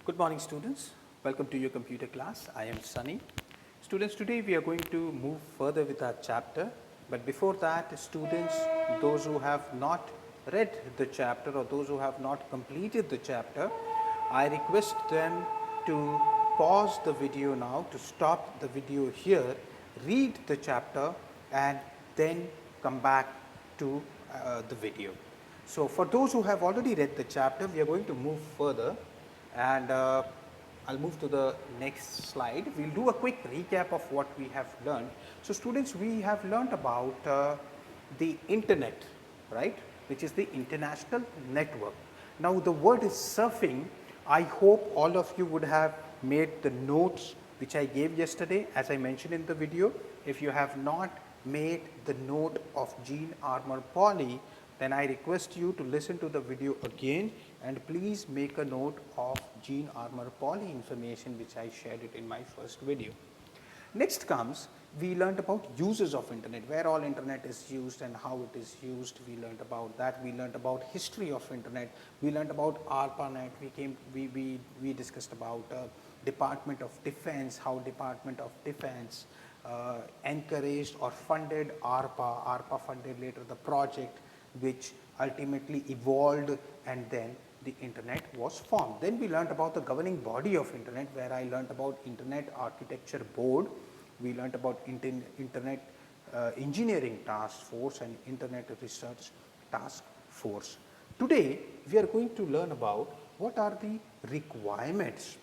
Good morning, students. Welcome to your computer class. I am Sunny. Students, today we are going to move further with our chapter. But before that, students, those who have not read the chapter or those who have not completed the chapter, I request them to pause the video now, to stop the video here, read the chapter, and then come back to the video. So, for those who have already read the chapter, we are going to move further, and I'll move to the next slide. We'll do a quick recap of what we have learned. So, students, we have learned about the internet, right, which is the international network. Now, the word is surfing. I hope all of you would have made the notes which I gave yesterday, as I mentioned in the video. If you have not made the note of Gene Armour Poly, then I request you to listen to the video again and please make a note of Gene Armour Poly information which I shared it in my first video. Next comes, we learned about uses of internet, where all internet is used and how it is used. We learned about that. We learned about history of internet. We learned about ARPANET. We discussed about Department of Defense, how Department of Defense encouraged or funded ARPA. ARPA funded later the project which ultimately evolved, and then the internet was formed. Then we learned about the governing body of internet, where I learned about Internet Architecture Board. We learned about Internet Engineering Task Force and Internet Research Task Force. Today we are going to learn about what are the requirements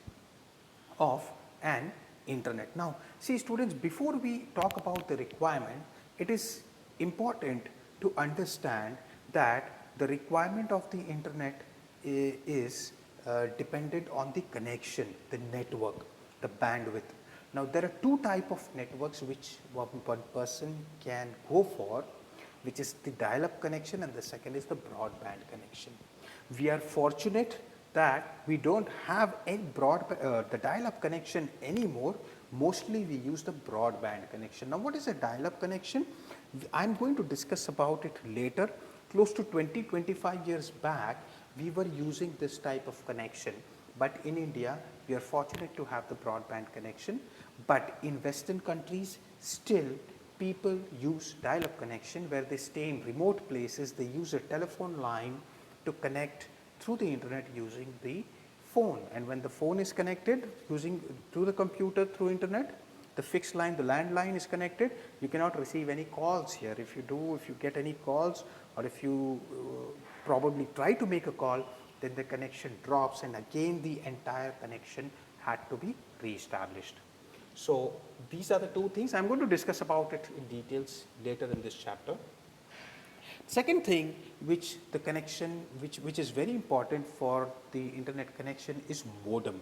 of an internet. Now see, students, before we talk about the requirement, it is important to understand that the requirement of the internet is dependent on the connection, the network, the bandwidth. Now there are two type of networks which one person can go for, which is the dial-up connection and the second is the broadband connection. We are fortunate that we don't have any the dial-up connection anymore. Mostly we use the broadband connection. Now what is a dial-up connection? I am going to discuss about it later. Close to 20-25 years back, we were using this type of connection, but in India we are fortunate to have the broadband connection. But in Western countries still people use dial-up connection, where they stay in remote places. They use a telephone line to connect through the internet using the phone, and when the phone is connected using through the computer through internet, the fixed line, the landline is connected, you cannot receive any calls here. If you get any calls, or if you probably try to make a call, then the connection drops and again the entire connection had to be re-established. So these are the two things. I am going to discuss about it in details later in this chapter. Second thing which the connection which is very important for the internet connection is modem.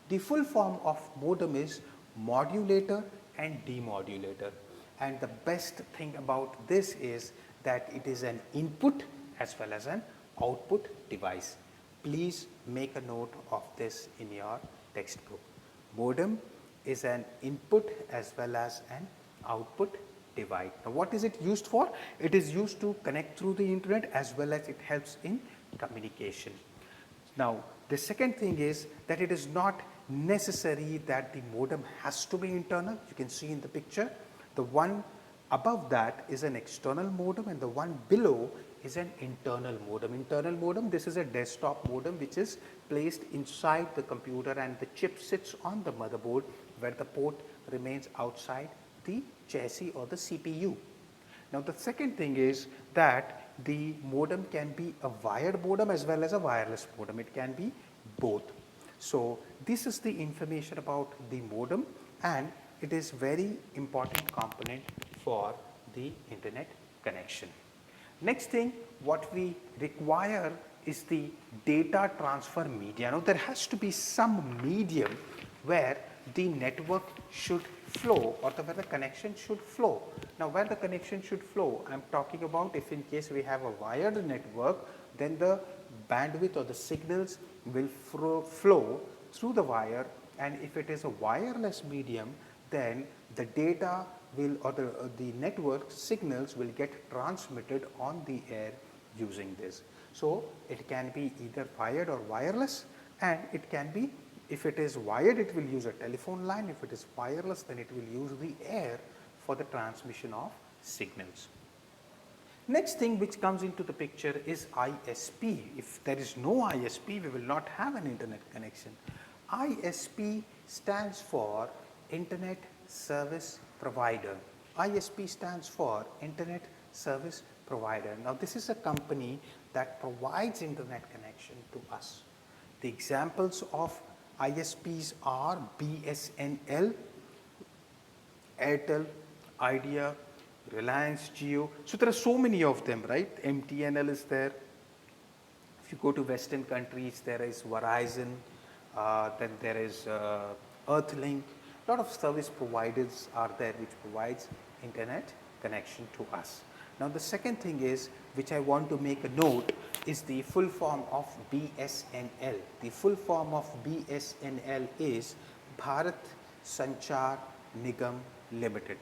The full form of modem is modulator and demodulator, and the best thing about this is that it is an input as well as an output device. Please make a note of this in your textbook. Modem is an input as well as an output device. Now what is it used for? It is used to connect through the internet as well as it helps in communication. Now the second thing is that it is not necessary that the modem has to be internal. You can see in the picture, the one above that is an external modem and the one below is an internal modem. Internal modem, this is a desktop modem which is placed inside the computer and the chip sits on the motherboard, where the port remains outside the chassis or the CPU. Now the second thing is that the modem can be a wired modem as well as a wireless modem. It can be both. So this is the information about the modem, and it is very important component for the internet connection. Next thing what we require is the data transfer media. Now there has to be some medium where the network should flow, or where the connection should flow. Now where the connection should flow, I am talking about if in case we have a wired network, then the bandwidth or the signals will flow through the wire, and if it is a wireless medium, then the data will, or the network signals will get transmitted on the air using this. So it can be either wired or wireless, and it can be If it is wired, it will use a telephone line. If it is wireless, then it will use the air for the transmission of signals. Next thing which comes into the picture is ISP. If there is no ISP, we will not have an internet connection. ISP stands for Internet Service Provider. ISP stands for Internet Service Provider. Now this is a company that provides internet connection to us. The examples of ISPs are BSNL, Airtel, Idea, Reliance Jio. So there are so many of them, right? MTNL is there. If you go to Western countries, there is Verizon, then there is Earthlink. A lot of service providers are there which provides internet connection to us. Now the second thing is, which I want to make a note, is the full form of BSNL. The full form of BSNL is Bharat Sanchar Nigam Limited.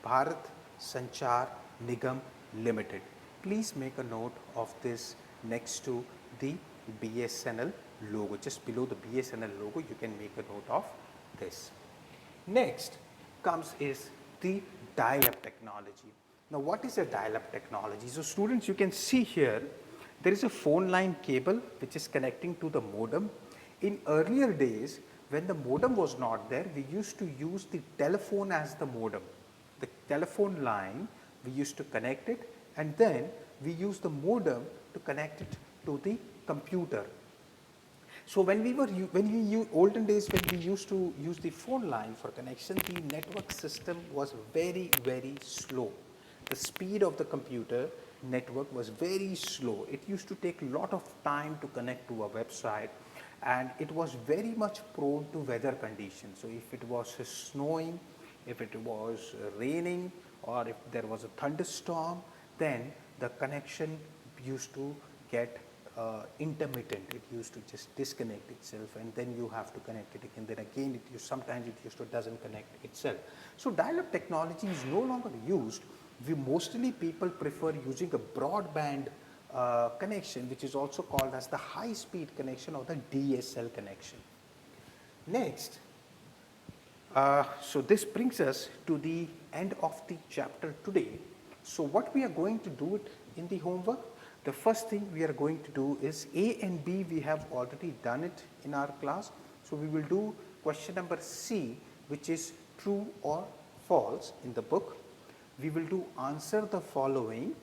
Bharat Sanchar Nigam Limited. Please make a note of this next to the BSNL logo. Just below the BSNL logo, you can make a note of this. Next comes is the dial-up technology. Now what is a dial-up technology? So students, you can see here, there is a phone line cable which is connecting to the modem. In earlier days, when the modem was not there, we used to use the telephone as the modem. The telephone line, we used to connect it, and then we use the modem to connect it to the computer. So when olden days, when we used to use the phone line for connection, the network system was very, very slow. The speed of the computer network was very slow. It used to take a lot of time to connect to a website, and it was very much prone to weather conditions. So if it was snowing, if it was raining, or if there was a thunderstorm, then the connection used to get intermittent. It used to just disconnect itself, and then you have to connect it again. Then again, sometimes it used to doesn't connect itself. So dial-up technology is no longer used. Mostly people prefer using a broadband connection, which is also called as the high-speed connection or the DSL connection. Next, so this brings us to the end of the chapter today. So what we are going to do it in the homework, the first thing we are going to do is A and B, we have already done it in our class. So we will do question number C, which is true or false in the book. We will do answer the following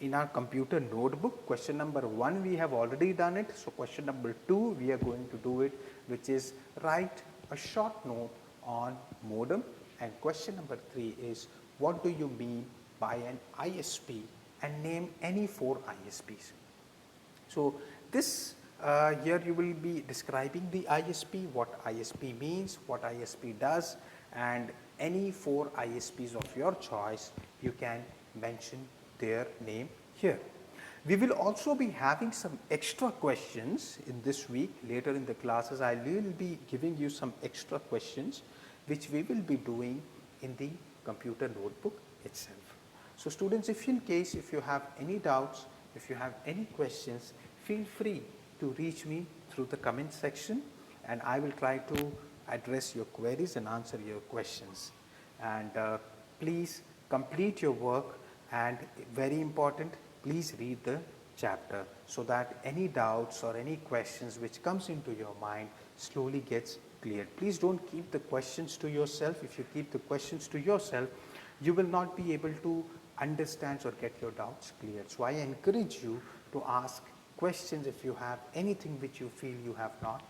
in our computer notebook. Question number 1 we have already done it. So question number 2 we are going to do it, which is write a short note on modem. And question number 3 is what do you mean by an ISP, and name any 4 ISPs. So this here you will be describing the ISP, what ISP means, what ISP does, and any 4 ISPs of your choice, you can mention their name here. We will also be having some extra questions in this week. Later in the classes, I will be giving you some extra questions which we will be doing in the computer notebook itself. So students, if you have any doubts, if you have any questions, feel free to reach me through the comment section, and I will try to address your queries and answer your questions. And please complete your work, and very important, please read the chapter so that any doubts or any questions which comes into your mind slowly gets cleared. Please don't keep the questions to yourself. If you keep the questions to yourself, you will not be able to understand or get your doubts cleared. So I encourage you to ask questions if you have anything which you feel you have not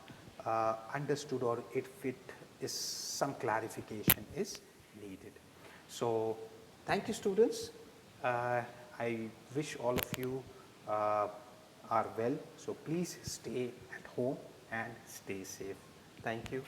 understood, or if it is some clarification is needed. So thank you students. I wish all of you are well. So please stay at home and stay safe. Thank you.